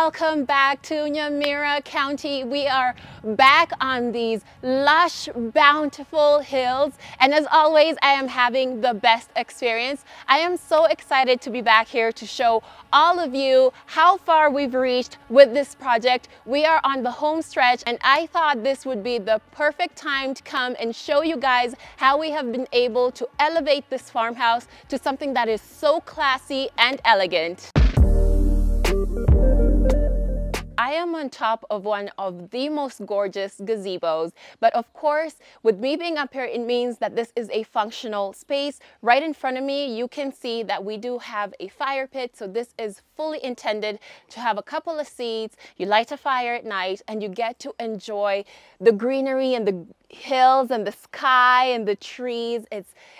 welcome back to Nyamira County. We are back on these lush, bountiful hills, and as always, I am having the best experience. I am so excited to be back here to show all of you how far we've reached with this project. We are on the home stretch, and I thought this would be the perfect time to come and show you guys how we have been able to elevate this farmhouse to something that is so classy and elegant. I am on top of one of the most gorgeous gazebos, but of course, with me being up here, it means that this is a functional space. Right in front of me, you can see that we do have a fire pit, so this is fully intended to have a couple of seats. You light a fire at night and you get to enjoy the greenery and the hills and the sky and the trees.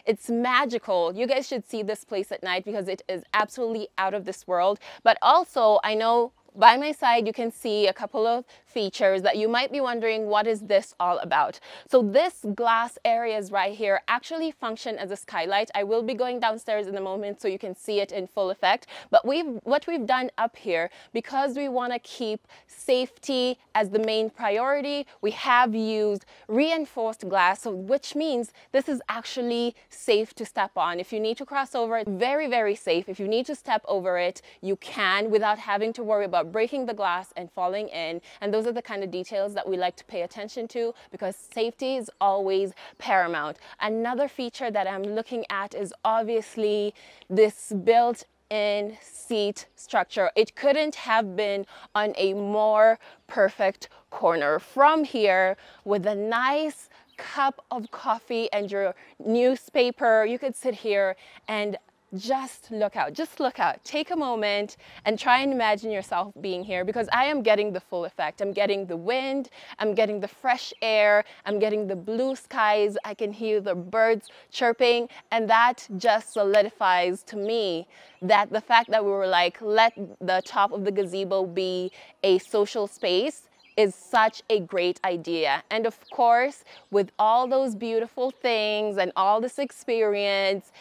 It's magical. You guys should see this place at night because it is absolutely out of this world. But also, I know by my side, you can see a couple of features that you might be wondering, what is this all about? So this glass areas right here actually function as a skylight. I will be going downstairs in a moment so you can see it in full effect. But what we've done up here, because we want to keep safety as the main priority, we have used reinforced glass, so which means this is actually safe to step on. If you need to cross over it, very, very safe. If you need to step over it, you can without having to worry about breaking the glass and falling in. And those are the kind of details that we like to pay attention to because safety is always paramount. Another feature that I'm looking at is obviously this built-in seat structure. It couldn't have been on a more perfect corner. From here, with a nice cup of coffee and your newspaper, you could sit here and just look out, take a moment and try and imagine yourself being here, because I am getting the full effect. I'm getting the wind, I'm getting the fresh air, I'm getting the blue skies, I can hear the birds chirping, and that just solidifies to me that the fact that we were like, let the top of the gazebo be a social space is such a great idea. And of course, with all those beautiful things and all this experience,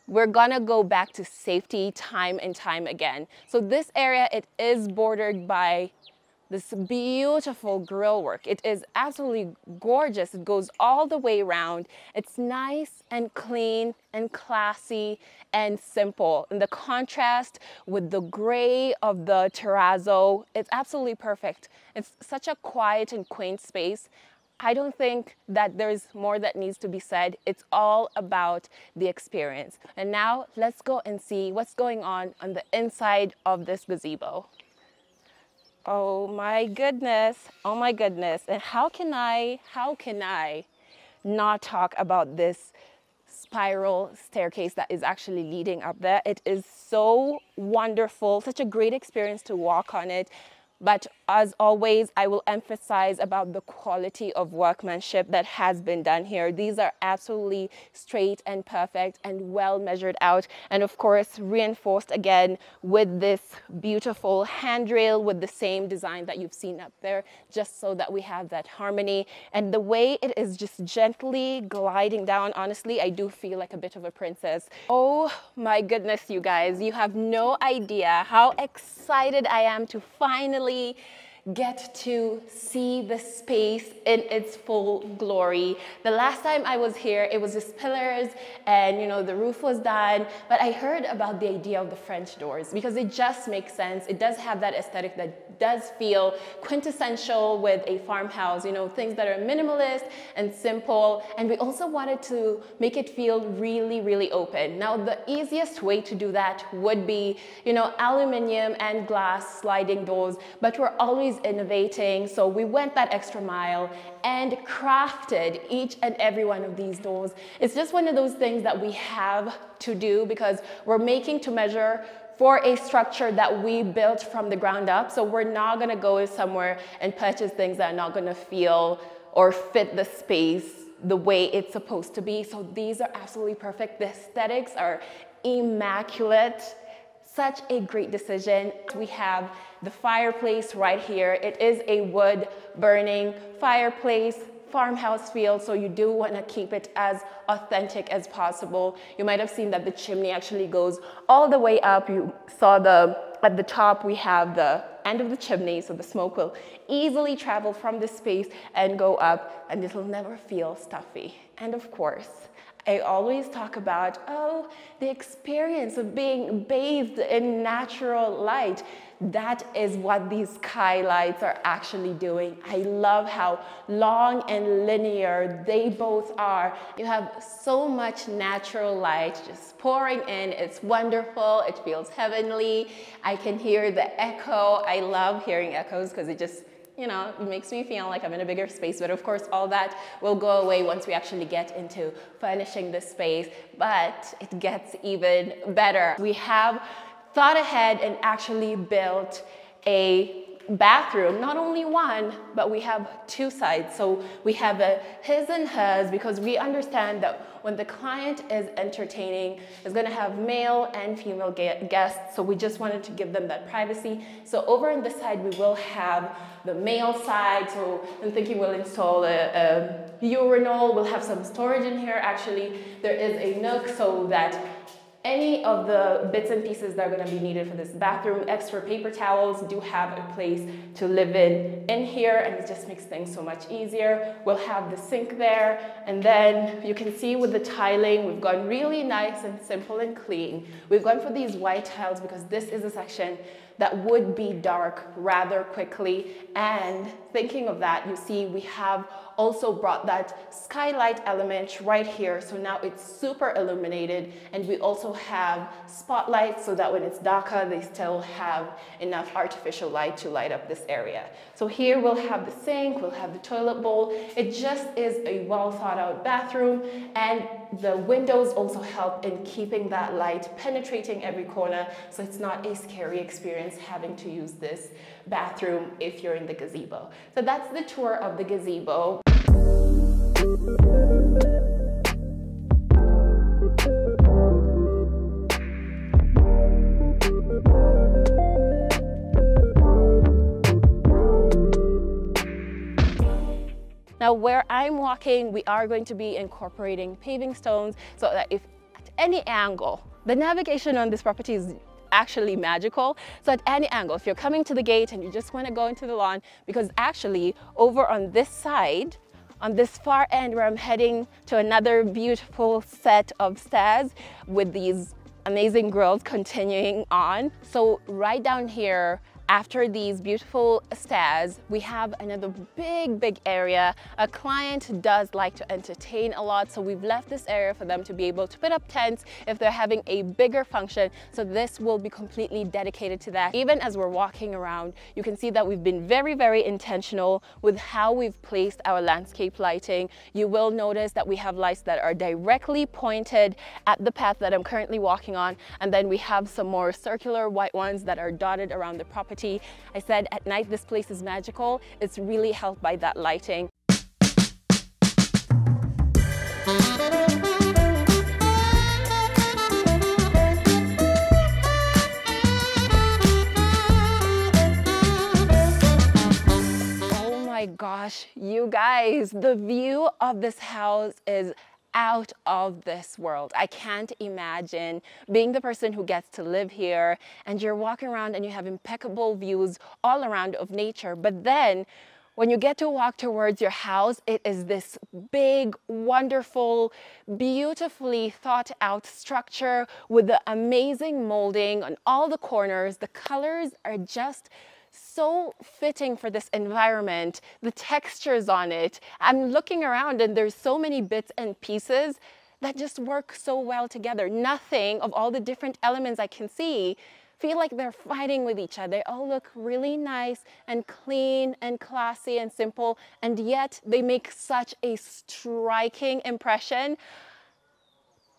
we're gonna go back to safety time and time again. So this area, it is bordered by this beautiful grill work. It is absolutely gorgeous. It goes all the way around. It's nice and clean and classy and simple. And the contrast with the gray of the terrazzo, it's absolutely perfect. It's such a quiet and quaint space. I don't think that there's more that needs to be said. It's all about the experience. And now let's go and see what's going on the inside of this gazebo. Oh my goodness. Oh my goodness. And how can I not talk about this spiral staircase that is actually leading up there? It is so wonderful, such a great experience to walk on it. But as always, I will emphasize about the quality of workmanship that has been done here. These are absolutely straight and perfect and well measured out. And of course, reinforced again with this beautiful handrail with the same design that you've seen up there, just so that we have that harmony. And the way it is just gently gliding down, honestly, I do feel like a bit of a princess. Oh my goodness, you guys, you have no idea how excited I am to finally get to see the space in its full glory. The last time I was here, it was just pillars and, you know, the roof was done, but I heard about the idea of the French doors because it just makes sense. It does have that aesthetic that does feel quintessential with a farmhouse, you know, things that are minimalist and simple. And we also wanted to make it feel really, really open. Now, the easiest way to do that would be, you know, aluminum and glass sliding doors, but we're always innovating, so we went that extra mile and crafted each and every one of these doors. It's just one of those things that we have to do because we're making to measure for a structure that we built from the ground up. So we're not gonna go somewhere and purchase things that are not gonna feel or fit the space the way it's supposed to be. So these are absolutely perfect. The aesthetics are immaculate. Such a great decision. We have the fireplace right here. It is a wood burning fireplace, farmhouse feel, so you do want to keep it as authentic as possible. You might have seen that the chimney actually goes all the way up. You saw at the top we have the end of the chimney, so the smoke will easily travel from this space and go up, and it'll never feel stuffy. And of course, I always talk about, oh, the experience of being bathed in natural light. That is what these skylights are actually doing. I love how long and linear they both are. You have so much natural light just pouring in. It's wonderful. It feels heavenly. I can hear the echo. I love hearing echoes because it just, you know, it makes me feel like I'm in a bigger space, but of course all that will go away once we actually get into furnishing the space, but it gets even better. We have thought ahead and actually built a bathroom, not only one, but we have two sides. So we have a his and hers because we understand that when the client is entertaining, is going to have male and female guests. So we just wanted to give them that privacy. So over on this side, we will have the male side. So I'm thinking we'll install a urinal. We'll have some storage in here. Actually, there is a nook so that any of the bits and pieces that are going to be needed for this bathroom, extra paper towels, do have a place to live in here, and it just makes things so much easier. We'll have the sink there, and then you can see with the tiling, we've gone really nice and simple and clean. We've gone for these white tiles because this is a section that would be dark rather quickly, and thinking of that, you see we have also brought that skylight element right here. So now it's super illuminated, and we also have spotlights so that when it's darker, they still have enough artificial light to light up this area. So here we'll have the sink, we'll have the toilet bowl. It just is a well thought out bathroom, and the windows also help in keeping that light penetrating every corner, so it's not a scary experience having to use this bathroom if you're in the gazebo. So that's the tour of the gazebo. Now where I'm walking, we are going to be incorporating paving stones so that if at any angle, the navigation on this property is actually magical. So at any angle, if you're coming to the gate and you just want to go into the lawn, because actually over on this side, on this far end where I'm heading to another beautiful set of stairs with these amazing grills continuing on. So right down here, after these beautiful stairs, we have another big area. A client does like to entertain a lot, so we've left this area for them to be able to put up tents if they're having a bigger function. So this will be completely dedicated to that. Even as we're walking around, you can see that we've been very intentional with how we've placed our landscape lighting. You will notice that we have lights that are directly pointed at the path that I'm currently walking on, and then we have some more circular white ones that are dotted around the property. I said at night this place is magical. It's really helped by that lighting. Oh my gosh, you guys, the view of this house is out of this world. I can't imagine being the person who gets to live here and you're walking around and you have impeccable views all around of nature, but then when you get to walk towards your house, it is this big, wonderful, beautifully thought out structure with the amazing molding on all the corners. The colors are just so fitting for this environment, the textures on it. I'm looking around and there's so many bits and pieces that just work so well together. Nothing of all the different elements I can see feel like they're fighting with each other. They all look really nice and clean and classy and simple, and yet they make such a striking impression.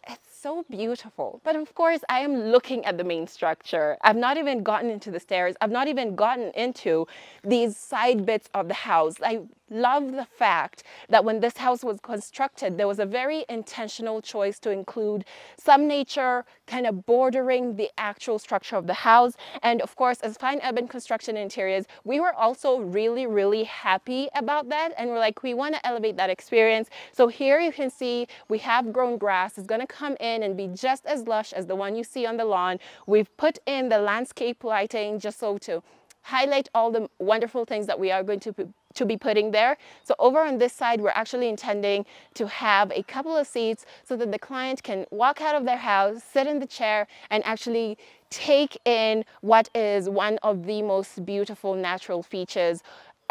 It's so beautiful. But of course, I am looking at the main structure. I've not even gotten into the stairs. I've not even gotten into these side bits of the house. I love the fact that when this house was constructed, there was a very intentional choice to include some nature kind of bordering the actual structure of the house. And of course, as Fine Urban Construction Interiors, we were also really happy about that. And we're like, we want to elevate that experience. So here you can see we have grown grass. It's going to come in and be just as lush as the one you see on the lawn. We've put in the landscape lighting just so to highlight all the wonderful things that we are going to be putting there. So over on this side, we're actually intending to have a couple of seats so that the client can walk out of their house, sit in the chair, and actually take in what is one of the most beautiful natural features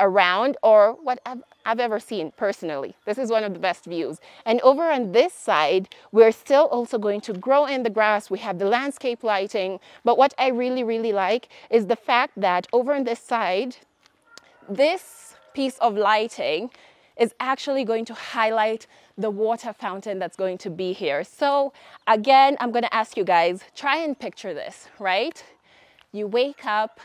around, or what I've ever seen personally. This is one of the best views. And over on this side, we're still also going to grow in the grass. We have the landscape lighting, but what I really like is the fact that over on this side, this piece of lighting is actually going to highlight the water fountain that's going to be here. So again, I'm going to ask you guys, try and picture this, right? You wake up,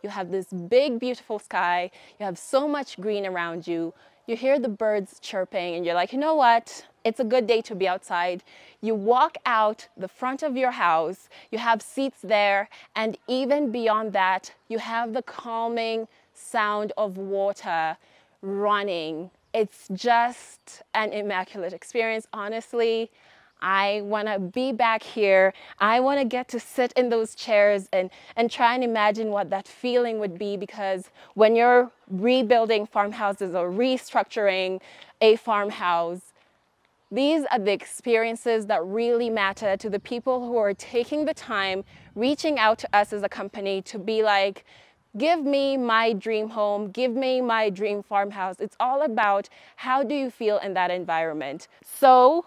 you have this big, beautiful sky. You have so much green around you. You hear the birds chirping and you're like, you know what? It's a good day to be outside. You walk out the front of your house. You have seats there. And even beyond that, you have the calming sound of water running. It's just an immaculate experience, honestly. I want to be back here. I want to get to sit in those chairs and try and imagine what that feeling would be, because when you're rebuilding farmhouses or restructuring a farmhouse, these are the experiences that really matter to the people who are taking the time, reaching out to us as a company to be like, give me my dream home, give me my dream farmhouse. It's all about how do you feel in that environment. So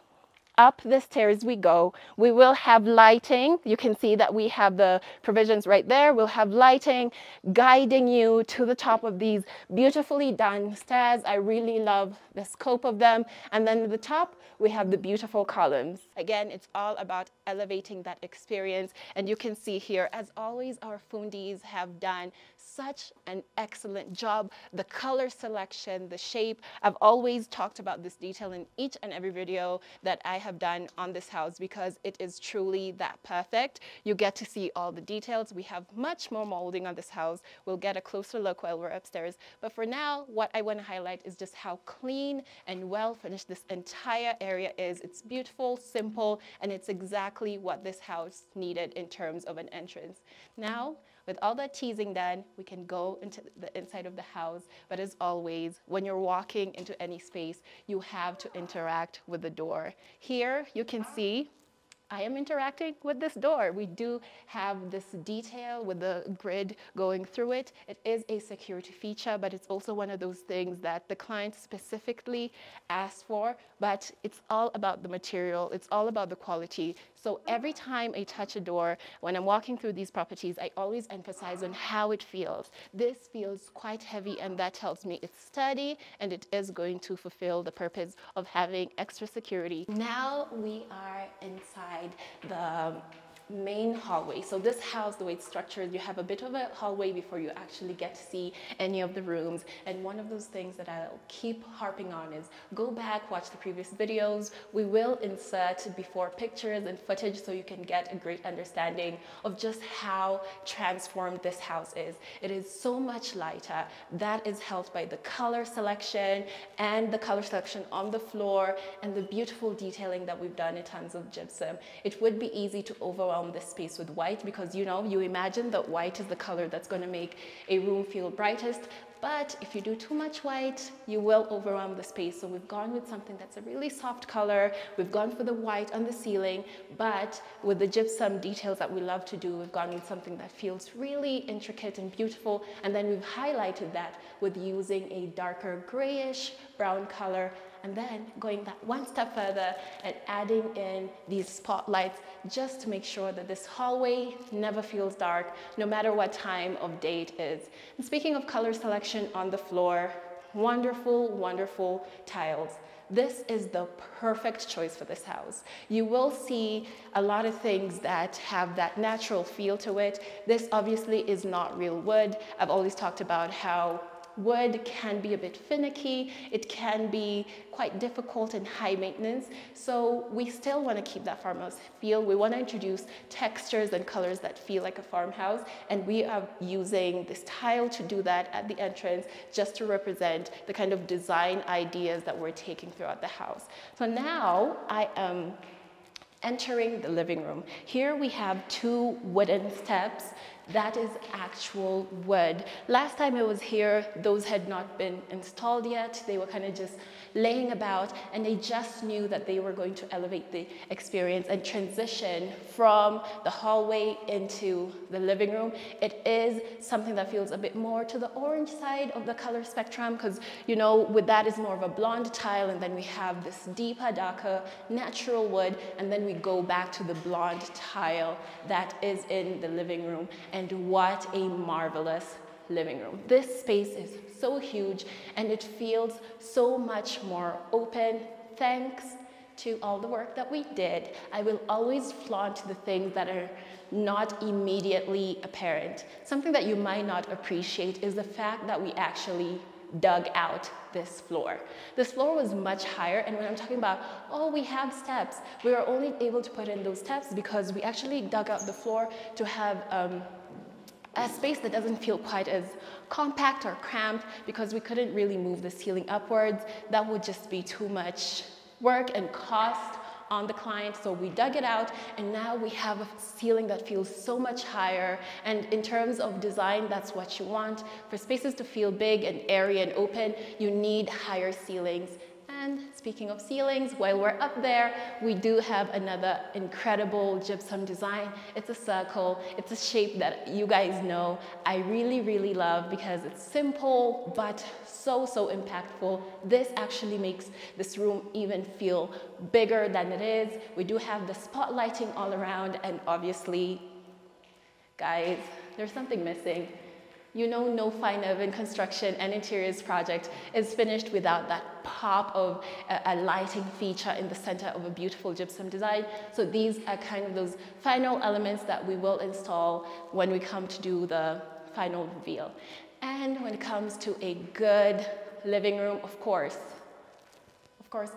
up the stairs we go. We will have lighting. You can see that we have the provisions right there. We'll have lighting guiding you to the top of these beautifully done stairs. I really love the scope of them. And then at the top, we have the beautiful columns. Again, it's all about elevating that experience. And you can see here, as always, our fundis have done such an excellent job. The color selection, the shape, I've always talked about this detail in each and every video that I have done on this house because it is truly that perfect. You get to see all the details. We have much more molding on this house. We'll get a closer look while we're upstairs. But for now, what I want to highlight is just how clean and well finished this entire area is. It's beautiful, simple, and it's exactly what this house needed in terms of an entrance. Now, with all that teasing done, we can go into the inside of the house. But as always, when you're walking into any space, you have to interact with the door. Here, you can see I am interacting with this door. We do have this detail with the grid going through it. It is a security feature, but it's also one of those things that the client specifically asked for, but it's all about the material. It's all about the quality. So every time I touch a door, when I'm walking through these properties, I always emphasize on how it feels. This feels quite heavy, and that tells me it's sturdy and it is going to fulfill the purpose of having extra security. Now we are inside the main hallway. So this house, the way it's structured, you have a bit of a hallway before you actually get to see any of the rooms. And one of those things that I'll keep harping on is go back, watch the previous videos. We will insert before pictures and footage so you can get a great understanding of just how transformed this house is. It is so much lighter. That is helped by the color selection and the color selection on the floor and the beautiful detailing that we've done in tons of gypsum. It would be easy to overwhelm this space with white because, you know, you imagine that white is the color that's going to make a room feel brightest. But if you do too much white, you will overwhelm the space. So we've gone with something that's a really soft color. We've gone for the white on the ceiling, but with the gypsum details that we love to do, we've gone with something that feels really intricate and beautiful. And then we've highlighted that with using a darker grayish brown color, and then going that one step further and adding in these spotlights just to make sure that this hallway never feels dark, no matter what time of day it is. And speaking of color selection on the floor, wonderful, wonderful tiles. This is the perfect choice for this house. You will see a lot of things that have that natural feel to it. This obviously is not real wood. I've always talked about how wood can be a bit finicky. It can be quite difficult and high maintenance. So we still want to keep that farmhouse feel. We want to introduce textures and colors that feel like a farmhouse. And we are using this tile to do that at the entrance just to represent the kind of design ideas that we're taking throughout the house. So now I am entering the living room. Here we have two wooden steps That is actual wood. Last time I was here, those had not been installed yet. They were kind of just laying about, and they just knew that they were going to elevate the experience and transition from the hallway into the living room. It is something that feels a bit more to the orange side of the color spectrum, because, you know, with that is more of a blonde tile, and then we have this deeper, darker, natural wood, and then we go back to the blonde tile that is in the living room. And what a marvelous living room. This space is so huge, and it feels so much more open thanks to all the work that we did. I will always flaunt the things that are not immediately apparent. Something that you might not appreciate is the fact that we actually dug out this floor. This floor was much higher, and when I'm talking about, oh, we have steps, we were only able to put in those steps because we actually dug out the floor to have a space that doesn't feel quite as compact or cramped, because we couldn't really move the ceiling upwards. That would just be too much work and cost on the client, so we dug it out, and now we have a ceiling that feels so much higher. And in terms of design, that's what you want. For spaces to feel big and airy and open, you need higher ceilings. And speaking of ceilings, while we're up there, we do have another incredible gypsum design. It's a circle. It's a shape that you guys know I really, really love because it's simple, but so, so impactful. This actually makes this room even feel bigger than it is. We do have the spotlighting all around, and obviously, guys, there's something missing. You know, no fine urban construction and interiors project is finished without that pop of a lighting feature in the center of a beautiful gypsum design. So these are kind of those final elements that we will install when we come to do the final reveal. And when it comes to a good living room, of course,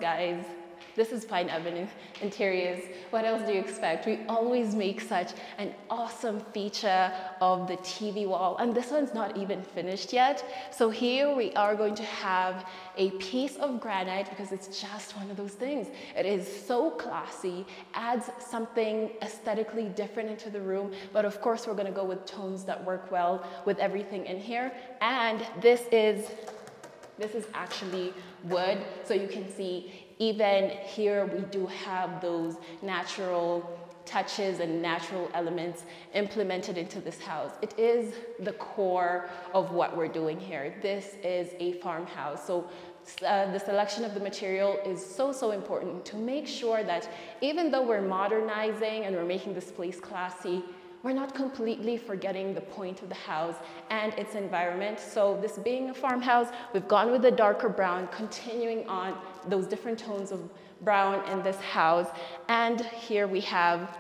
guys, this is Fine Urban Interiors. What else do you expect? We always make such an awesome feature of the TV wall, and this one's not even finished yet. So here we are going to have a piece of granite because it's just one of those things. It is so classy, adds something aesthetically different into the room, but of course we're gonna go with tones that work well with everything in here. And this is actually wood, so you can see even here we do have those natural touches and natural elements implemented into this house. It is the core of what we're doing here. This is a farmhouse, so the selection of the material is so, so important to make sure that even though we're modernizing and we're making this place classy, we're not completely forgetting the point of the house and its environment. So this being a farmhouse, we've gone with the darker brown, continuing on those different tones of brown in this house. And here we have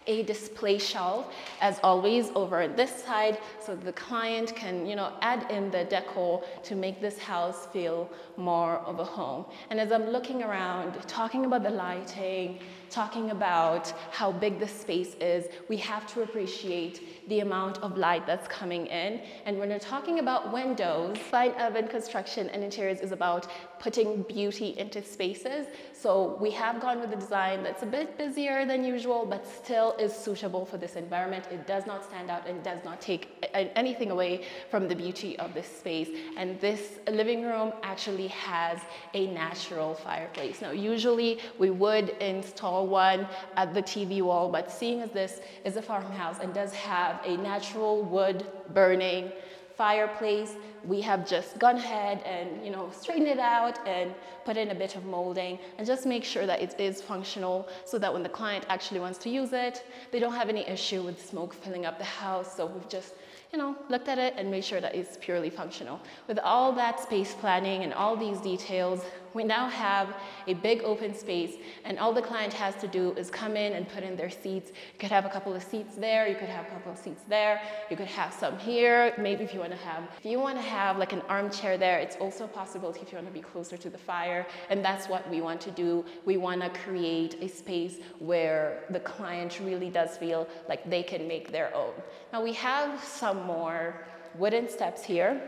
a display shelf, as always, over this side, so the client can, you know, add in the decor to make this house feel more of a home. And as I'm looking around, talking about the lighting, talking about how big the space is, we have to appreciate the amount of light that's coming in. And when we're talking about windows, Fine Urban Construction and Interiors is about putting beauty into spaces. So we have gone with a design that's a bit busier than usual, but still is suitable for this environment. It does not stand out and does not take anything away from the beauty of this space. And this living room actually has a natural fireplace. Now, usually we would install one at the TV wall, but seeing as this is a farmhouse and does have a natural wood burning fireplace, we have just gone ahead and, you know, straightened it out and put in a bit of molding and just make sure that it is functional so that when the client actually wants to use it, they don't have any issue with smoke filling up the house. So we've just, you know, looked at it and made sure that it's purely functional. With all that space planning and all these details, we now have a big open space, and all the client has to do is come in and put in their seats. You could have a couple of seats there, you could have a couple of seats there, you could have some here. Maybe if you want to have like an armchair there, it's also a possibility if you want to be closer to the fire, and that's what we want to do. We want to create a space where the client really does feel like they can make their own. Now we have some more wooden steps here.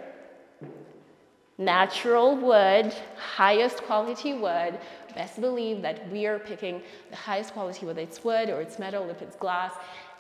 Natural wood, highest quality wood. Best believe that we are picking the highest quality, whether it's wood or it's metal, if it's glass.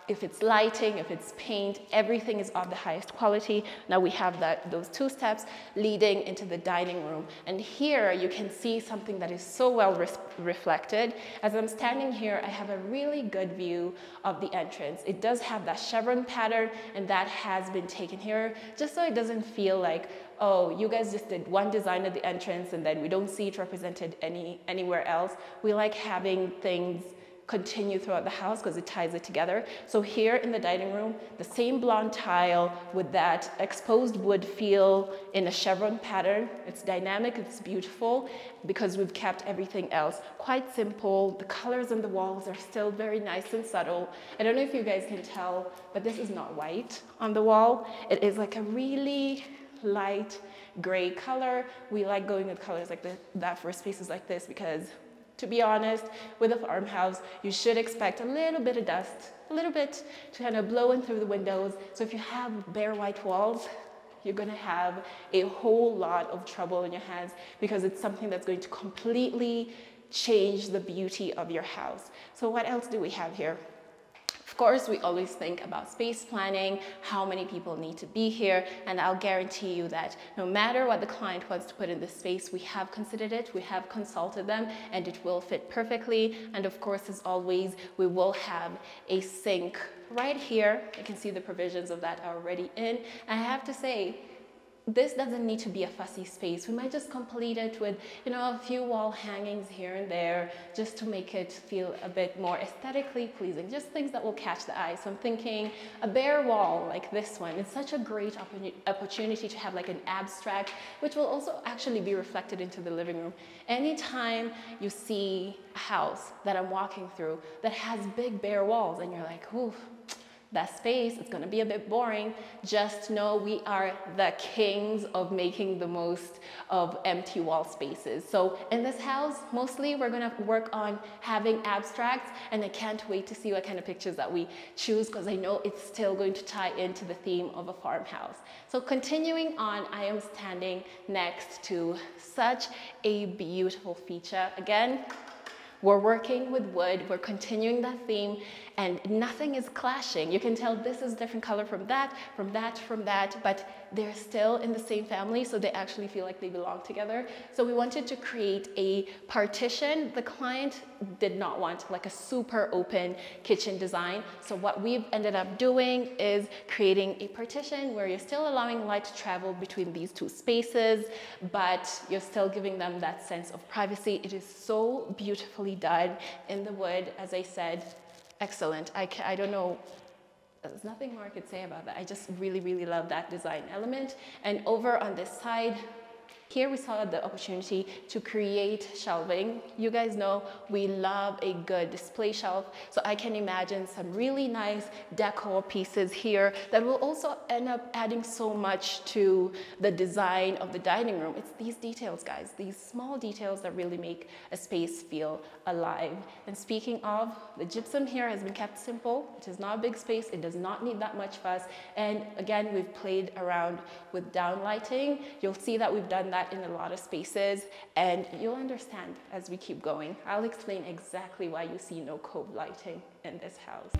if it's lighting, if it's paint, everything is of the highest quality. Now we have those 2 steps leading into the dining room. And here you can see something that is so well reflected. As I'm standing here, I have a really good view of the entrance. It does have that chevron pattern, and that has been taken here just so it doesn't feel like, oh, you guys just did one design at the entrance and then we don't see it represented anywhere else. We like having things continue throughout the house because it ties it together. So here in the dining room, the same blonde tile with that exposed wood feel in a chevron pattern. It's dynamic, it's beautiful because we've kept everything else quite simple. The colors on the walls are still very nice and subtle. I don't know if you guys can tell, but this is not white on the wall. It is like a really light gray color. We like going with colors like that for spaces like this because, to be honest, with a farmhouse, you should expect a little bit of dust, a little bit to kind of blow in through the windows. So if you have bare white walls, you're gonna have a whole lot of trouble in your hands because it's something that's going to completely change the beauty of your house. So what else do we have here? Of course, we always think about space planning, how many people need to be here, and I'll guarantee you that no matter what the client wants to put in this space, we have considered it, we have consulted them, and it will fit perfectly. And of course, as always, we will have a sink right here. You can see the provisions of that are already in. And I have to say, this doesn't need to be a fussy space. We might just complete it with, you know, a few wall hangings here and there just to make it feel a bit more aesthetically pleasing, just things that will catch the eye. So I'm thinking a bare wall like this one. It's such a great opportunity to have like an abstract, which will also actually be reflected into the living room. Anytime you see a house that I'm walking through that has big bare walls and you're like, ooh, that space is going to be a bit boring, just know we are the kings of making the most of empty wall spaces. So in this house, mostly we're going to work on having abstracts, and I can't wait to see what kind of pictures that we choose because I know it's still going to tie into the theme of a farmhouse. So continuing on, I am standing next to such a beautiful feature. Again, we're working with wood, we're continuing that theme, and nothing is clashing. You can tell this is a different color from that, from that, from that, but they're still in the same family, so they actually feel like they belong together. So we wanted to create a partition. The client did not want like a super open kitchen design. So what we've ended up doing is creating a partition where you're still allowing light to travel between these 2 spaces, but you're still giving them that sense of privacy. It is so beautifully done in the wood, as I said. Excellent. I don't know, there's nothing more I could say about that. I just really, really love that design element. And over on this side, here we saw the opportunity to create shelving. You guys know we love a good display shelf, so I can imagine some really nice decor pieces here that will also end up adding so much to the design of the dining room. It's these details, guys, these small details that really make a space feel alive. And speaking of, the gypsum here has been kept simple. It is not a big space. It does not need that much fuss. And again, we've played around with down lighting. You'll see that we've done that in a lot of spaces, and you'll understand as we keep going. I'll explain exactly why you see no cove lighting in this house.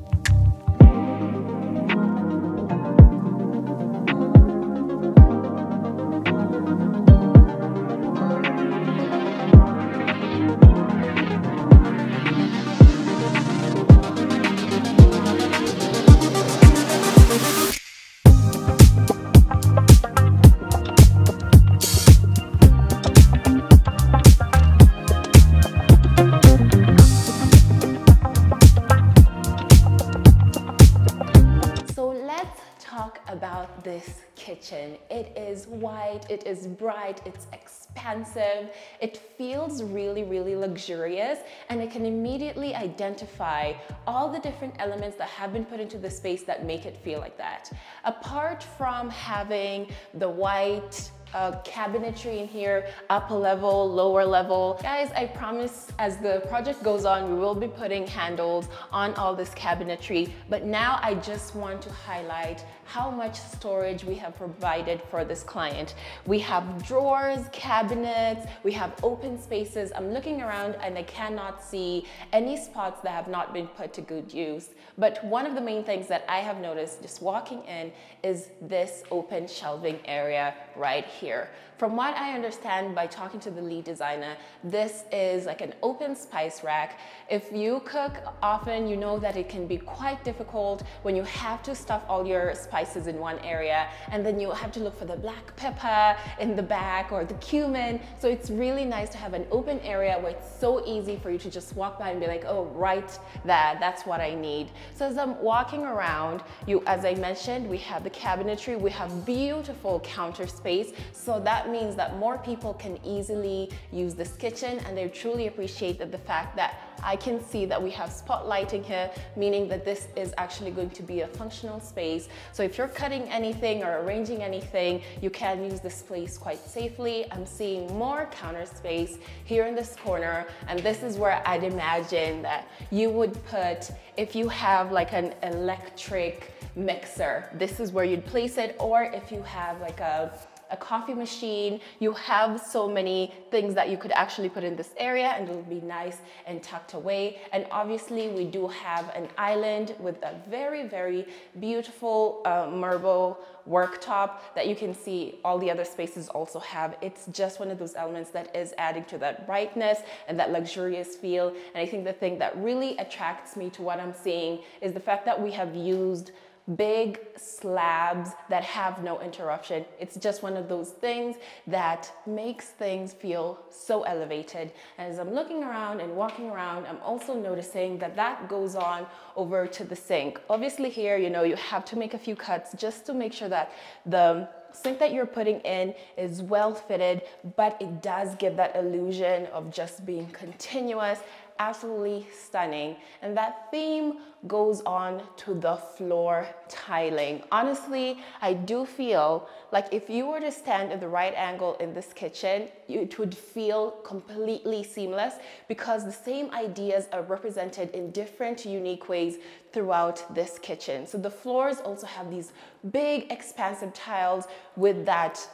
About this kitchen. It is white, it is bright, it's expansive, it feels really, really luxurious, and I can immediately identify all the different elements that have been put into the space that make it feel like that. Apart from having the white cabinetry in here, upper level, lower level. Guys, I promise as the project goes on, we will be putting handles on all this cabinetry, but now I just want to highlight how much storage we have provided for this client. We have drawers, cabinets, cabinets, we have open spaces. I'm looking around and I cannot see any spots that have not been put to good use. But one of the main things that I have noticed just walking in is this open shelving area right here. From what I understand by talking to the lead designer, this is like an open spice rack. If you cook often, you know that it can be quite difficult when you have to stuff all your spices in one area, and then you have to look for the black pepper in the back or the cumin. So it's really nice to have an open area where it's so easy for you to just walk by and be like, oh, right there, that's what I need. So as I'm walking around, as I mentioned, we have the cabinetry, we have beautiful counter space. So that means that more people can easily use this kitchen, and they truly appreciate the fact that I can see that we have spotlighting here, meaning that this is actually going to be a functional space. So if you're cutting anything or arranging anything, you can use this place quite safely. I'm seeing more counter space here in this corner, and this is where I'd imagine that you would put, if you have like an electric mixer, this is where you'd place it. Or if you have like a coffee machine, you have so many things that you could actually put in this area, and it'll be nice and tucked away. And obviously we do have an island with a very, very beautiful marble worktop that you can see all the other spaces also have. It's just one of those elements that is adding to that brightness and that luxurious feel. And I think the thing that really attracts me to what I'm seeing is the fact that we have used big slabs that have no interruption. It's just one of those things that makes things feel so elevated. And as I'm looking around and walking around, I'm also noticing that that goes on over to the sink. Obviously here, you know, you have to make a few cuts just to make sure that the sink that you're putting in is well fitted, but it does give that illusion of just being continuous. Absolutely stunning. And that theme goes on to the floor tiling. Honestly, I do feel like if you were to stand at the right angle in this kitchen, it would feel completely seamless, because the same ideas are represented in different unique ways throughout this kitchen. So the floors also have these big expansive tiles with that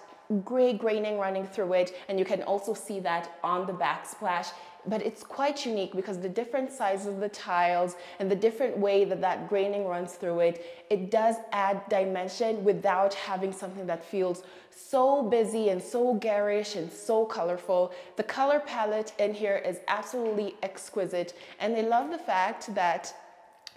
gray graining running through it, and you can also see that on the backsplash. But it's quite unique because the different sizes of the tiles and the different way that that graining runs through it, it does add dimension without having something that feels so busy and so garish and so colorful. The color palette in here is absolutely exquisite, and I love the fact that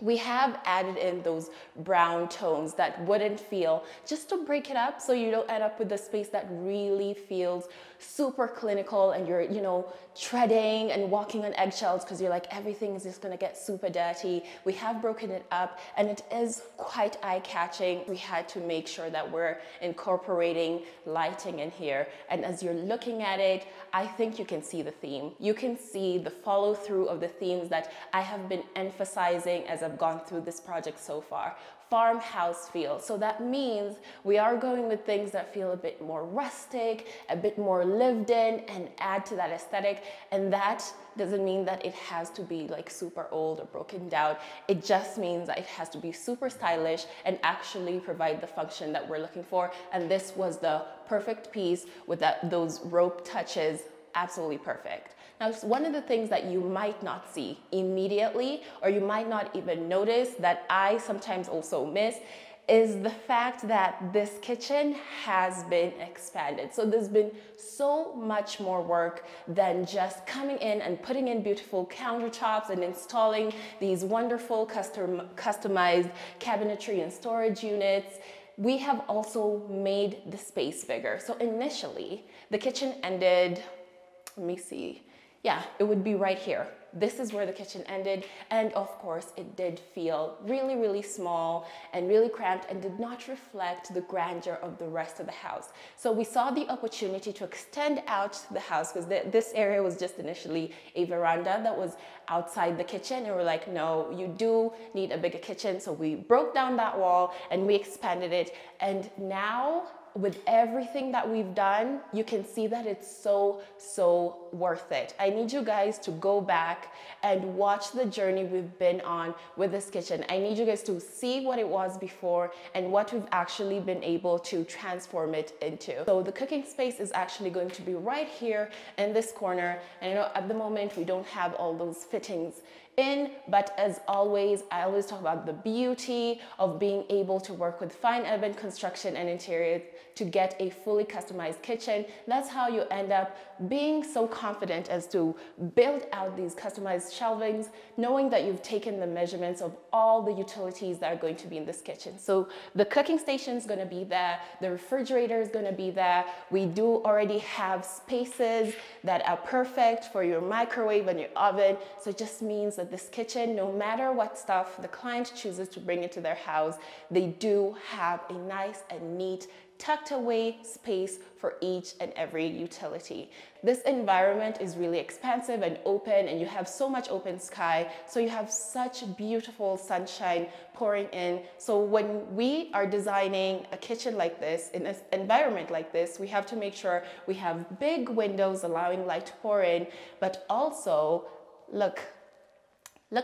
we have added in those brown tones that wouldn't feel, just to break it up so you don't end up with a space that really feels super clinical and you're, you know, treading and walking on eggshells because you're like, everything is just gonna get super dirty. We have broken it up and it is quite eye-catching. We had to make sure that we're incorporating lighting in here. And as you're looking at it, I think you can see the theme. You can see the follow through of the themes that I have been emphasizing as I've gone through this project so far. Farmhouse feel. So that means we are going with things that feel a bit more rustic, a bit more lived in, and add to that aesthetic. And that doesn't mean that it has to be like super old or broken down. It just means that it has to be super stylish and actually provide the function that we're looking for. And this was the perfect piece with those rope touches. Absolutely perfect. Now, one of the things that you might not see immediately, or you might not even notice, that I sometimes also miss, is the fact that this kitchen has been expanded. So there's been so much more work than just coming in and putting in beautiful countertops and installing these wonderful customized cabinetry and storage units. We have also made the space bigger. So initially, the kitchen ended, let me see, yeah, it would be right here. This is where the kitchen ended. And of course, it did feel really, really small and really cramped and did not reflect the grandeur of the rest of the house. So we saw the opportunity to extend out the house, because this area was just initially a veranda that was outside the kitchen. And we're like, no, you do need a bigger kitchen. So we broke down that wall and we expanded it. And now, with everything that we've done, you can see that it's so worth it. I need you guys to go back and watch the journey we've been on with this kitchen. I need you guys to see what it was before and what we've actually been able to transform it into. So the cooking space is actually going to be right here in this corner. And I know at the moment we don't have all those fittings in, but as always, I always talk about the beauty of being able to work with fine element construction and interiors to get a fully customized kitchen. That's how you end up being so confident as to build out these customized shelvings, knowing that you've taken the measurements of all the utilities that are going to be in this kitchen. So the cooking station is going to be there, the refrigerator is going to be there. We do already have spaces that are perfect for your microwave and your oven. So it just means that this kitchen, no matter what stuff the client chooses to bring into their house, they do have a nice and neat tucked away space for each and every utility. This environment is really expansive and open, and you have so much open sky, so you have such beautiful sunshine pouring in. So when we are designing a kitchen like this, in an environment like this, we have to make sure we have big windows allowing light to pour in, but also, look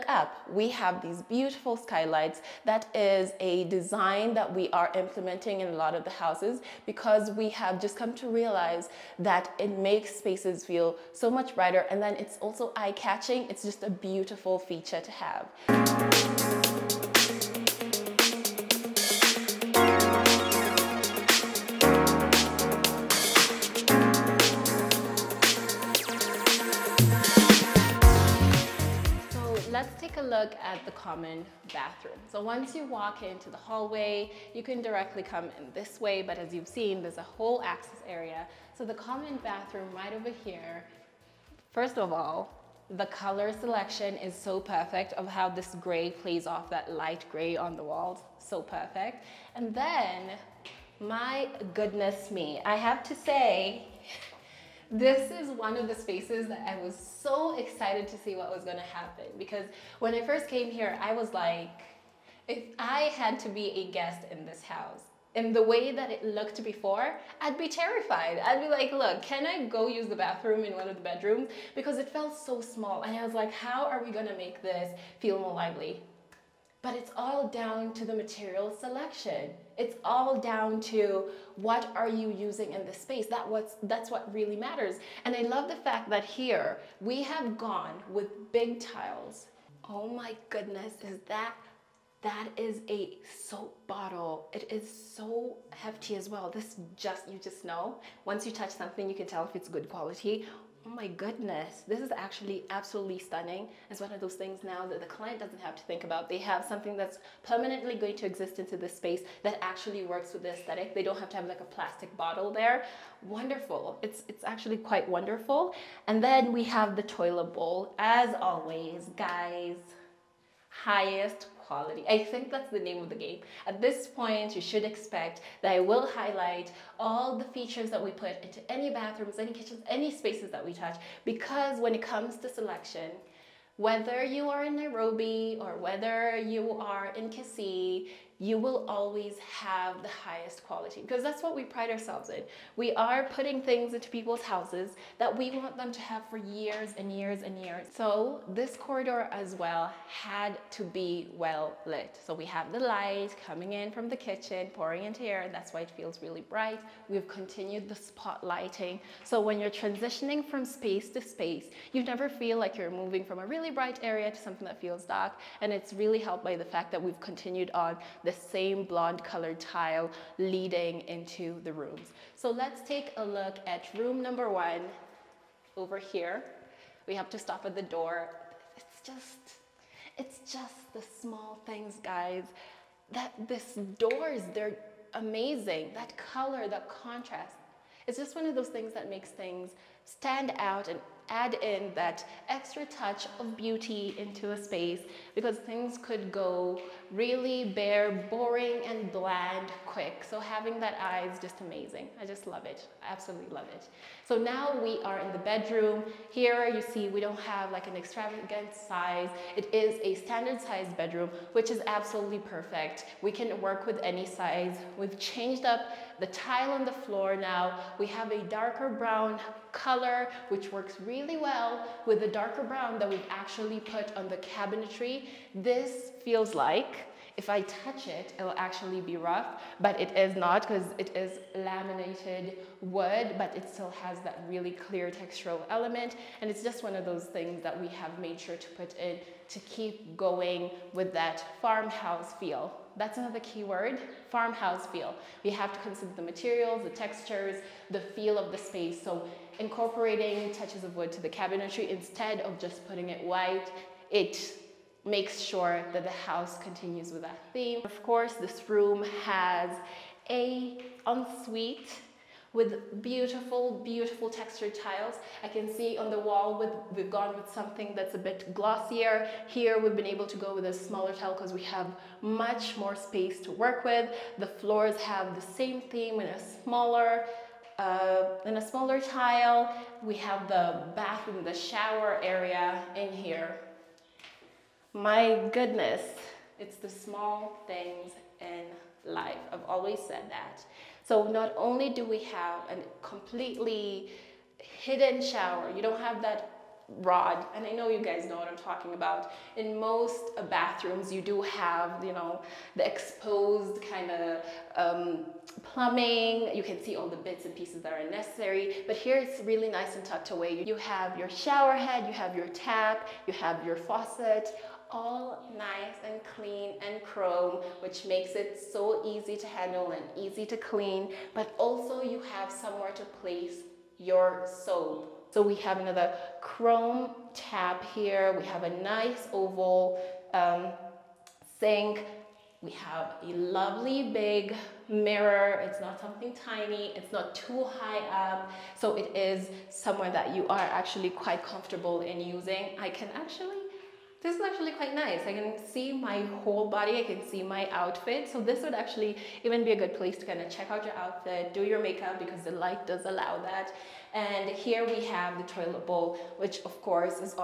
up, we have these beautiful skylights. That is a design that we are implementing in a lot of the houses because we have just come to realize that it makes spaces feel so much brighter, and then it's also eye-catching. It's just a beautiful feature to have. Let's take a look at the common bathroom. So once you walk into the hallway, you can directly come in this way, but as you've seen, there's a whole access area. So the common bathroom right over here, first of all, the color selection is so perfect of how this gray plays off that light gray on the walls. So perfect. And then, my goodness me, I have to say, this is one of the spaces that I was so excited to see what was going to happen, because when I first came here, I was like, if I had to be a guest in this house, in the way that it looked before, I'd be terrified. I'd be like, look, can I go use the bathroom in one of the bedrooms? Because it felt so small. And I was like, how are we going to make this feel more lively? But it's all down to the material selection. It's all down to what are you using in the space. That's what really matters. And I love the fact that here we have gone with big tiles. Oh my goodness, that is a soap bottle. It is so hefty as well. You just know, once you touch something, you can tell if it's good quality. Oh my goodness, this is actually absolutely stunning. It's one of those things now that the client doesn't have to think about. They have something that's permanently going to exist into this space that actually works with the aesthetic. They don't have to have like a plastic bottle there. Wonderful. It's actually quite wonderful. And then we have the toilet bowl. As always, guys, highest quality. I think that's the name of the game. At this point, you should expect that I will highlight all the features that we put into any bathrooms, any kitchens, any spaces that we touch, because when it comes to selection, whether you are in Nairobi or whether you are in Kisii, you will always have the highest quality, because that's what we pride ourselves in. We are putting things into people's houses that we want them to have for years and years and years. So this corridor as well had to be well lit. So we have the light coming in from the kitchen, pouring into here, and that's why it feels really bright. We've continued the spotlighting. So when you're transitioning from space to space, you never feel like you're moving from a really bright area to something that feels dark. And it's really helped by the fact that we've continued on the same blonde colored tile leading into the rooms. So let's take a look at room number 1 over here. We have to stop at the door. It's just the small things, guys. This doors, they're amazing. That color, that contrast. It's just one of those things that makes things stand out and add in that extra touch of beauty into a space, because things could go really bare, boring, and bland quick. So having that eye is just amazing. I just love it. I absolutely love it. So now we are in the bedroom. Here you see we don't have like an extravagant size. It is a standard size bedroom, which is absolutely perfect. We can work with any size. We've changed up the tile on the floor now. We have a darker brown color, which works really well with the darker brown that we've actually put on the cabinetry. This feels like, if I touch it, it'll actually be rough, but it is not, because it is laminated wood, but it still has that really clear textural element. And it's just one of those things that we have made sure to put in to keep going with that farmhouse feel. That's another key word, farmhouse feel. We have to consider the materials, the textures, the feel of the space. So incorporating touches of wood to the cabinetry instead of just putting it white, it makes sure that the house continues with that theme. Of course, this room has a ensuite with beautiful, beautiful textured tiles. I can see on the wall we've gone with something that's a bit glossier. Here we've been able to go with a smaller tile because we have much more space to work with. The floors have the same theme in a smaller tile. We have the bathroom, the shower area in here. My goodness, it's the small things in life. I've always said that. So not only do we have a completely hidden shower, you don't have that rod, and I know you guys know what I'm talking about. In most bathrooms, you do have, you know, the exposed kind of plumbing. You can see all the bits and pieces that are necessary, but here it's really nice and tucked away. You have your shower head, you have your tap, you have your faucet, all nice and clean and chrome, which makes it so easy to handle and easy to clean, but also you have somewhere to place your soap. So we have another chrome tap here. We have a nice oval sink. We have a lovely big mirror. It's not something tiny. It's not too high up. So it is somewhere that you are actually quite comfortable in using. This is actually quite nice. I can see my whole body. I can see my outfit. So this would actually even be a good place to kind of check out your outfit, do your makeup, because the light does allow that. And here we have the toilet bowl, which of course is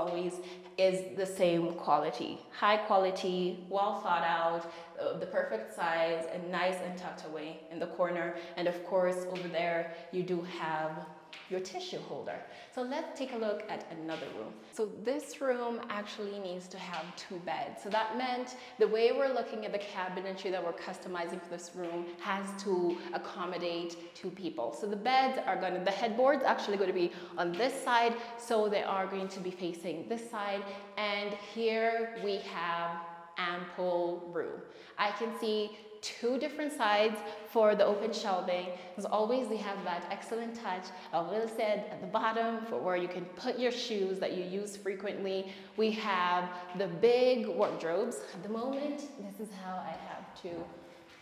the same quality. High quality, well thought out, the perfect size, and nice and tucked away in the corner. And of course over there you do have your tissue holder. So let's take a look at another room. So this room actually needs to have 2 beds. So that meant the way we're looking at the cabinetry that we're customizing for this room has to accommodate 2 people. So the beds are the headboard's actually going to be on this side, so they are going to be facing this side, and here we have ample room. I can see 2 different sides for the open shelving. As always, they have that excellent touch. I will say at the bottom for where you can put your shoes that you use frequently. We have the big wardrobes. At the moment, this is how I have to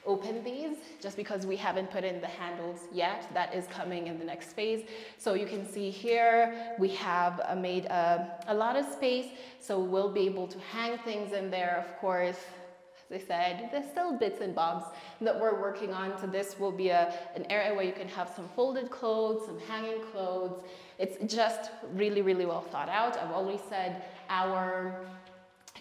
open these, just because we haven't put in the handles yet. That is coming in the next phase. So you can see here we have made a lot of space, so we'll be able to hang things in there. Of course, as I said, there's still bits and bobs that we're working on. So this will be an area where you can have some folded clothes, some hanging clothes. It's just really, really well thought out. I've always said our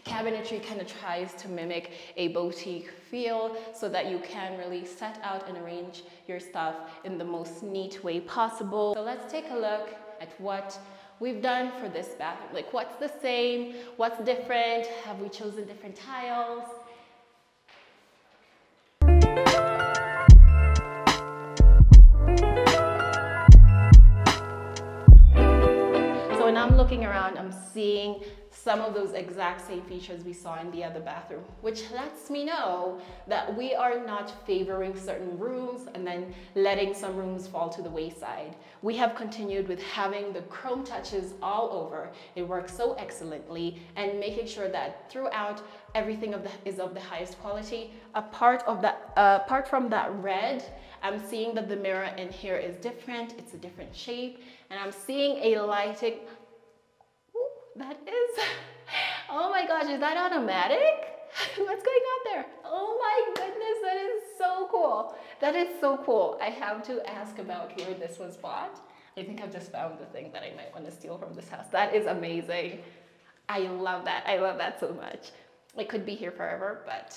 cabinetry kind of tries to mimic a boutique feel, so that you can really set out and arrange your stuff in the most neat way possible. So let's take a look at what we've done for this bathroom. Like, what's the same? What's different? Have we chosen different tiles? So when I'm looking around, I'm seeing some of those exact same features we saw in the other bathroom, which lets me know that we are not favoring certain rooms and then letting some rooms fall to the wayside. We have continued with having the chrome touches all over. It works so excellently, and making sure that throughout everything is of the highest quality. Apart from that red, I'm seeing that the mirror in here is different. It's a different shape, and I'm seeing a lighting. That is, oh my gosh, is that automatic? What's going on there? Oh my goodness, that is so cool. That is so cool. I have to ask about where this was bought. I think I've just found the thing that I might want to steal from this house. That is amazing. I love that. I love that so much. It could be here forever, but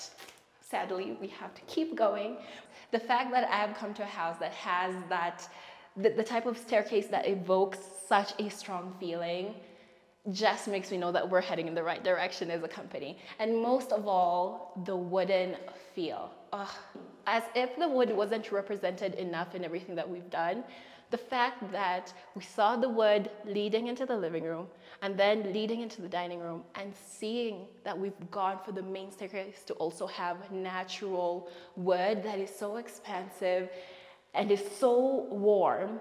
sadly, we have to keep going. The fact that I have come to a house that has the type of staircase that evokes such a strong feeling just makes me know that we're heading in the right direction as a company. And most of all, the wooden feel. Ugh. As if the wood wasn't represented enough in everything that we've done, the fact that we saw the wood leading into the living room and then leading into the dining room, and seeing that we've gone for the main staircase to also have natural wood that is so expansive and is so warm,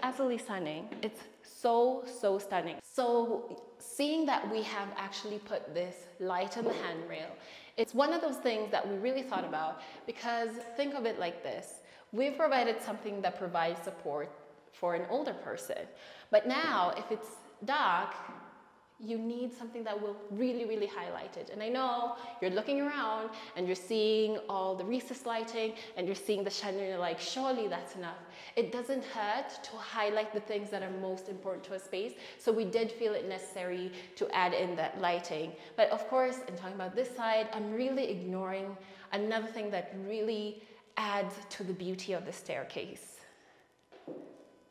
absolutely stunning. It's so stunning. So seeing that we have actually put this light on the handrail, it's one of those things that we really thought about, because think of it like this. We've provided something that provides support for an older person. But now, if it's dark, you need something that will really highlight it. And I know you're looking around and you're seeing all the recessed lighting and you're seeing the chandelier, and you're like, surely that's enough. It doesn't hurt to highlight the things that are most important to a space. So we did feel it necessary to add in that lighting. But of course, in talking about this side, I'm really ignoring another thing that really adds to the beauty of the staircase.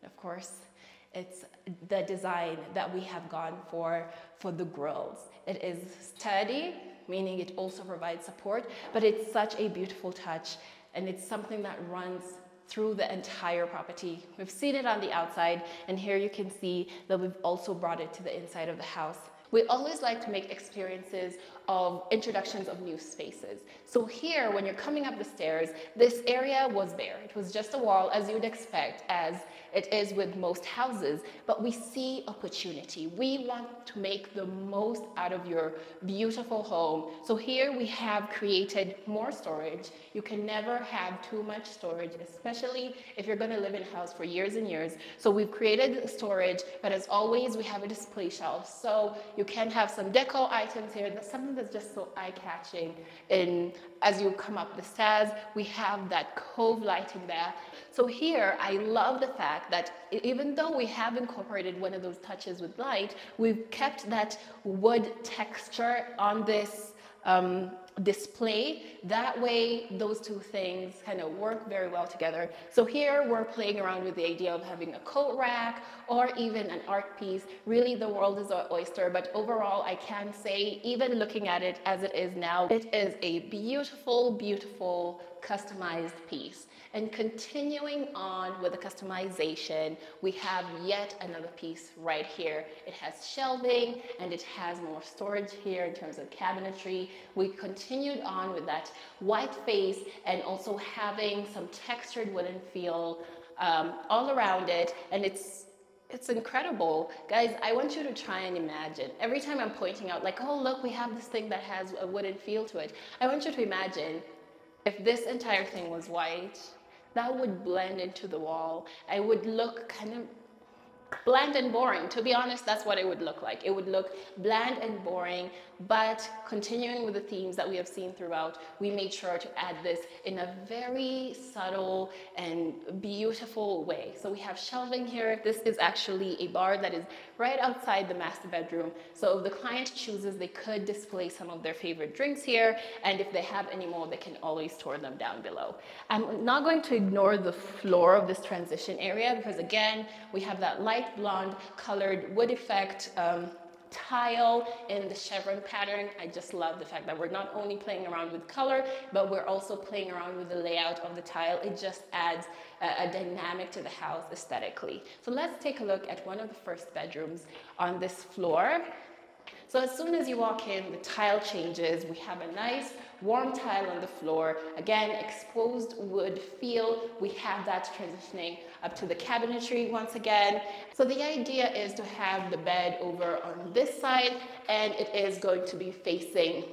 Of course, it's the design that we have gone for the grills. It is sturdy, meaning it also provides support, but it's such a beautiful touch, and it's something that runs through the entire property. We've seen it on the outside, and here you can see that we've also brought it to the inside of the house. We always like to make experiences of introductions of new spaces. So here, when you're coming up the stairs, this area was bare. It was just a wall, as you would expect, as it is with most houses, but we see opportunity. We want to make the most out of your beautiful home. So here we have created more storage. You can never have too much storage, especially if you're gonna live in a house for years and years. So we've created storage, but as always, we have a display shelf. So you can have some deco items here. That's something that's just so eye-catching. And as you come up the stairs, we have that cove lighting there. So here, I love the fact that even though we have incorporated one of those touches with light, we've kept that wood texture on this display. That way, those two things kind of work very well together. So here, we're playing around with the idea of having a coat rack or even an art piece. Really, the world is our oyster, but overall, I can say, even looking at it as it is now, it is a beautiful, customized piece. And continuing on with the customization, we have yet another piece right here. It has shelving and it has more storage here in terms of cabinetry. We continued on with that white face and also having some textured wooden feel all around it. And it's incredible. Guys, I want you to try and imagine. Every time I'm pointing out, like, oh, look, we have this thing that has a wooden feel to it. I want you to imagine if this entire thing was white, that would blend into the wall. I would look kind of bland and boring. To be honest, that's what it would look like. It would look bland and boring, but continuing with the themes that we have seen throughout, we made sure to add this in a very subtle and beautiful way. So we have shelving here. This is actually a bar that is right outside the master bedroom. So if the client chooses, they could display some of their favorite drinks here, and if they have any more, they can always store them down below. I'm not going to ignore the floor of this transition area because, again, we have that light blonde colored wood effect tile in the chevron pattern. I just love the fact that we're not only playing around with color, but we're also playing around with the layout of the tile. It just adds a dynamic to the house aesthetically. So let's take a look at one of the first bedrooms on this floor. So as soon as you walk in, the tile changes. We have a nice warm tile on the floor. Again, exposed wood feel. We have that transitioning up to the cabinetry once again. So the idea is to have the bed over on this side, and it is going to be facing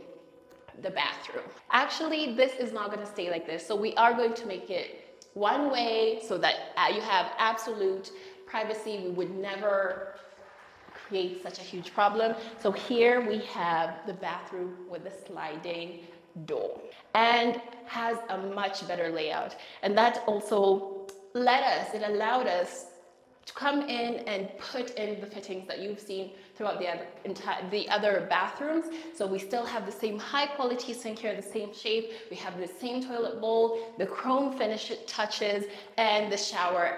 the bathroom. Actually, this is not going to stay like this. So we are going to make it one way so that you have absolute privacy. We would never create such a huge problem. So here we have the bathroom with the sliding door and has a much better layout. And that also allowed us to come in and put in the fittings that you've seen throughout the other bathrooms. So we still have the same high quality sink here, the same shape. We have the same toilet bowl, the chrome finish touches, and the shower.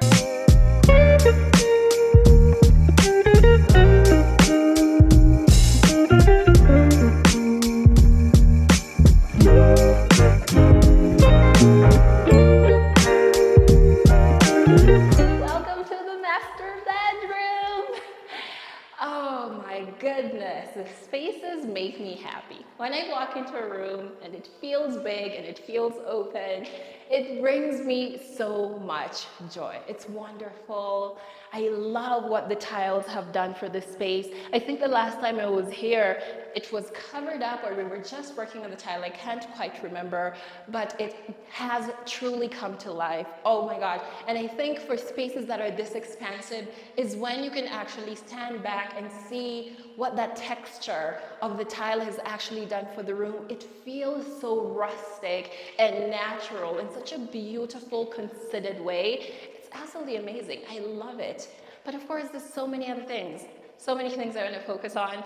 Goodness, the spaces make me happy. When I walk into a room and it feels big and it feels open, it brings me so much joy. It's wonderful. I love what the tiles have done for this space. I think the last time I was here, it was covered up or we were just working on the tile. I can't quite remember, but it has truly come to life. Oh my God. And I think for spaces that are this expansive is when you can actually stand back and see what that texture of the tile has actually done for the room. It feels so rustic and natural in such a beautiful, considered way. It's absolutely amazing. I love it. But of course, there's so many other things. So many things I want to focus on,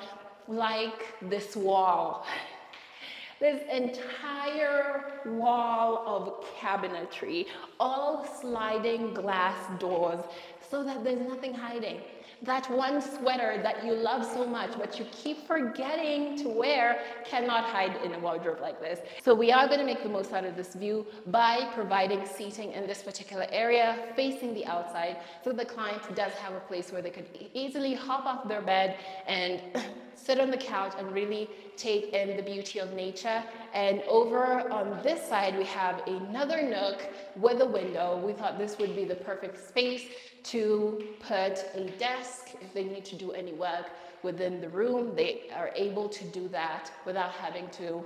like this wall. This entire wall of cabinetry, all sliding glass doors, so that there's nothing hiding. That one sweater that you love so much, but you keep forgetting to wear, cannot hide in a wardrobe like this. So we are going to make the most out of this view by providing seating in this particular area facing the outside, so the client does have a place where they could easily hop off their bed and sit on the couch and really take in the beauty of nature. And over on this side, we have another nook with a window. We thought this would be the perfect space to put a desk. If they need to do any work within the room, they are able to do that without having to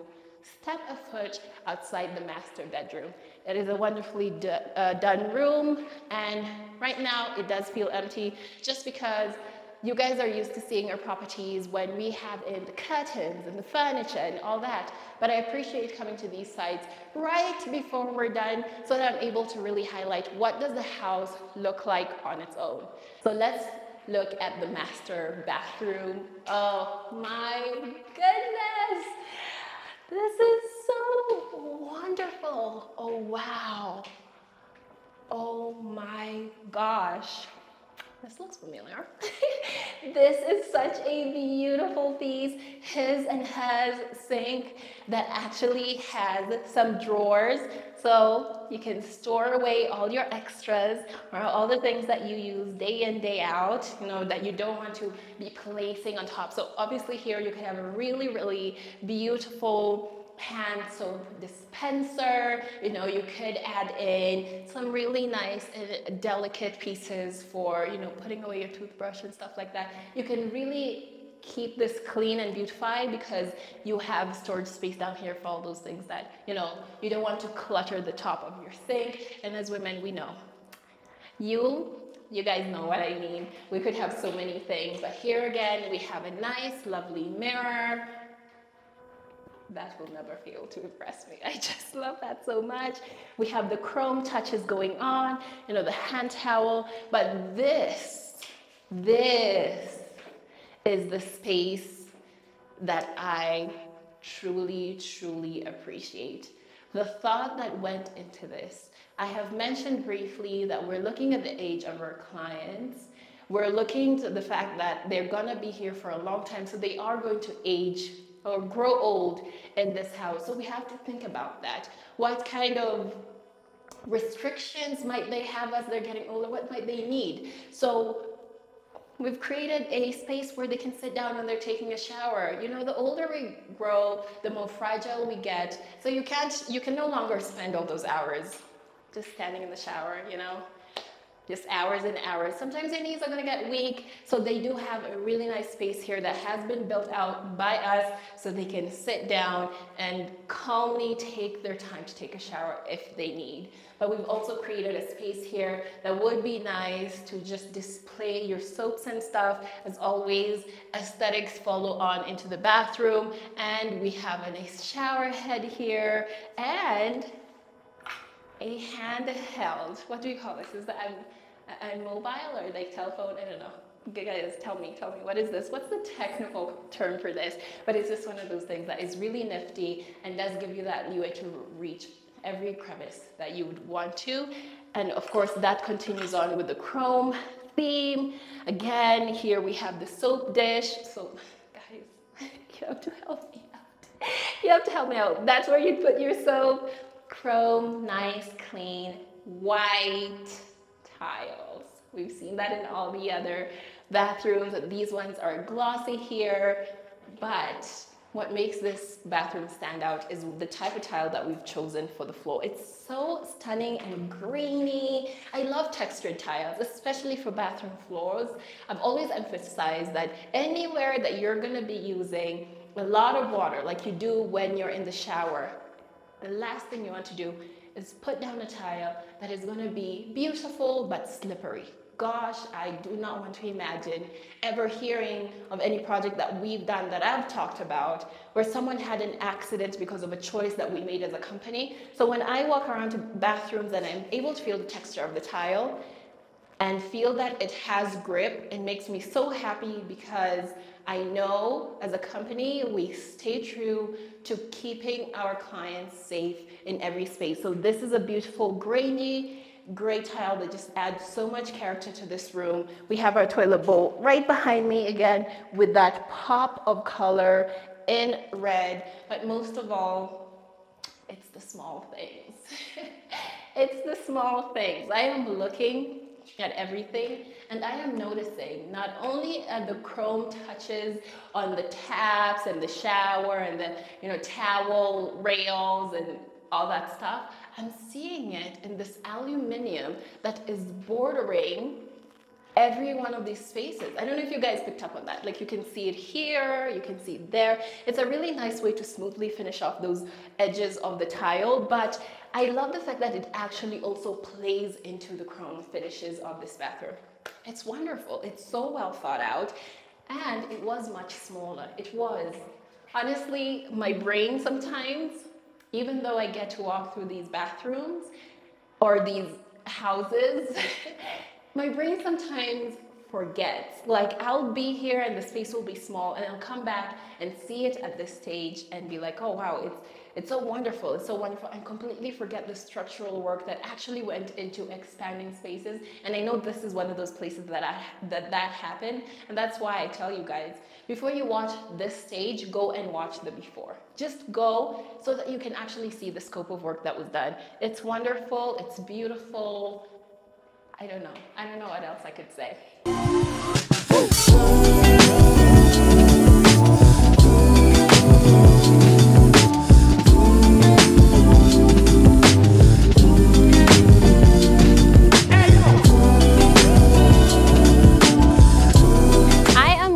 step a foot outside the master bedroom. It is a wonderfully done room, and right now it does feel empty just because you guys are used to seeing our properties when we have in the curtains and the furniture and all that. But I appreciate coming to these sites right before we're done so that I'm able to really highlight what does the house look like on its own. So let's look at the master bathroom. Oh my goodness. This is so wonderful. Oh wow. Oh my gosh. This looks familiar. This is such a beautiful piece. His and hers sink that actually has some drawers, so you can store away all your extras or all the things that you use day in, day out, you know, that you don't want to be placing on top. So obviously here you can have a really, really beautiful hand soap dispenser. You know, you could add in some really nice and delicate pieces for, you know, putting away your toothbrush and stuff like that. You can really keep this clean and beautified because you have storage space down here for all those things that, you know, you don't want to clutter the top of your sink. And as women, we know. You guys know what I mean. We could have so many things, but here again, we have a nice, lovely mirror. That will never fail to impress me. I just love that so much. We have the chrome touches going on, you know, the hand towel, but this is the space that I truly, truly appreciate. The thought that went into this. I have mentioned briefly that we're looking at the age of our clients. We're looking to the fact that they're gonna be here for a long time, so they are going to age or grow old in this house. So we have to think about that. What kind of restrictions might they have as they're getting older? What might they need? So we've created a space where they can sit down when they're taking a shower. You know, the older we grow, the more fragile we get. So you can no longer spend all those hours just standing in the shower, you know, just hours and hours. Sometimes your knees are gonna get weak. So they do have a really nice space here that has been built out by us so they can sit down and calmly take their time to take a shower if they need. But we've also created a space here that would be nice to just display your soaps and stuff. As always, aesthetics follow on into the bathroom. And we have a nice shower head here and a handheld, what do we call this? Is that a mobile or like telephone? I don't know. Guys, tell me, what is this? What's the technical term for this? But it's just one of those things that is really nifty and does give you that leeway to reach every crevice that you would want to. And of course, that continues on with the chrome theme. Again, here we have the soap dish. So guys, you have to help me out. You have to help me out. That's where you put your soap. Chrome, nice, clean, white tiles. We've seen that in all the other bathrooms. These ones are glossy here, but what makes this bathroom stand out is the type of tile that we've chosen for the floor. It's so stunning and grainy. I love textured tiles, especially for bathroom floors. I've always emphasized that anywhere that you're gonna be using a lot of water, like you do when you're in the shower, the last thing you want to do is put down a tile that is going to be beautiful but slippery. Gosh, I do not want to imagine ever hearing of any project that we've done that I've talked about where someone had an accident because of a choice that we made as a company. So when I walk around to bathrooms and I'm able to feel the texture of the tile and feel that it has grip, it makes me so happy because I know as a company, we stay true to keeping our clients safe in every space. So this is a beautiful grainy gray tile that just adds so much character to this room. We have our toilet bowl right behind me again with that pop of color in red. But most of all, it's the small things. It's the small things. I am looking at everything and I am noticing not only at the chrome touches on the taps and the shower and the towel rails and all that stuff, I'm seeing it in this aluminum that is bordering every one of these spaces. I don't know if you guys picked up on that. Like you can see it here, you can see it there. It's a really nice way to smoothly finish off those edges of the tile, but I love the fact that it actually also plays into the chrome finishes of this bathroom. It's wonderful. It's so well thought out, and it was much smaller. It was. Honestly, my brain sometimes, even though I get to walk through these bathrooms or these houses, my brain sometimes forgets. Like I'll be here and the space will be small and I'll come back and see it at this stage and be like, oh wow, it's so wonderful, it's so wonderful, and completely forget the structural work that actually went into expanding spaces. And I know this is one of those places that happened, and that's why I tell you guys, before you watch this stage, go and watch the before. Just go so that you can actually see the scope of work that was done. It's wonderful, it's beautiful. I don't know what else I could say.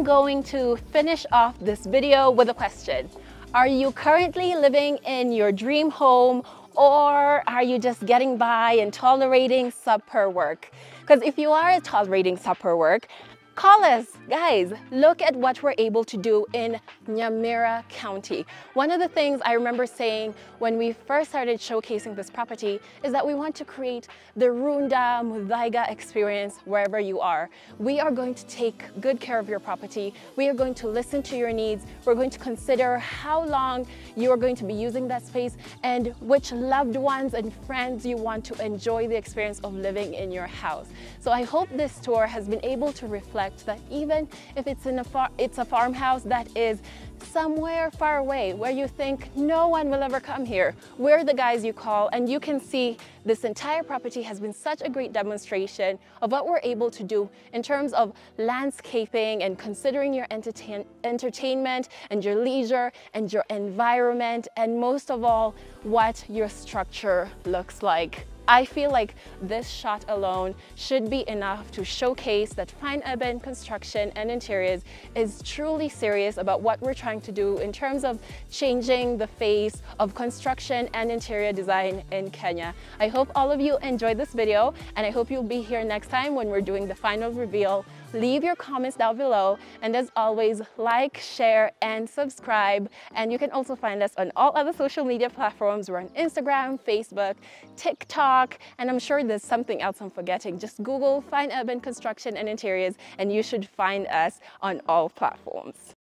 Going to finish off this video with a question. Are you currently living in your dream home, or are you just getting by and tolerating subpar work? Because if you are tolerating subpar work, call us, guys. Look at what we're able to do in Nyamira County. One of the things I remember saying when we first started showcasing this property is that we want to create the Runda Mudaiga experience wherever you are. We are going to take good care of your property. We are going to listen to your needs. We're going to consider how long you are going to be using that space and which loved ones and friends you want to enjoy the experience of living in your house. So I hope this tour has been able to reflect that even if it's a farmhouse that is somewhere far away where you think no one will ever come here, we're the guys you call, and you can see this entire property has been such a great demonstration of what we're able to do in terms of landscaping and considering your entertainment and your leisure and your environment, and most of all, what your structure looks like. I feel like this shot alone should be enough to showcase that Fine Urban Construction and Interiors is truly serious about what we're trying to do in terms of changing the face of construction and interior design in Kenya. I hope all of you enjoyed this video, and I hope you'll be here next time when we're doing the final reveal. Leave your comments down below, and as always, like, share, and subscribe. And you can also find us on all other social media platforms. We're on Instagram, Facebook, TikTok, TikTok, and I'm sure there's something else I'm forgetting. Just Google Fine Urban Construction and Interiors and you should find us on all platforms.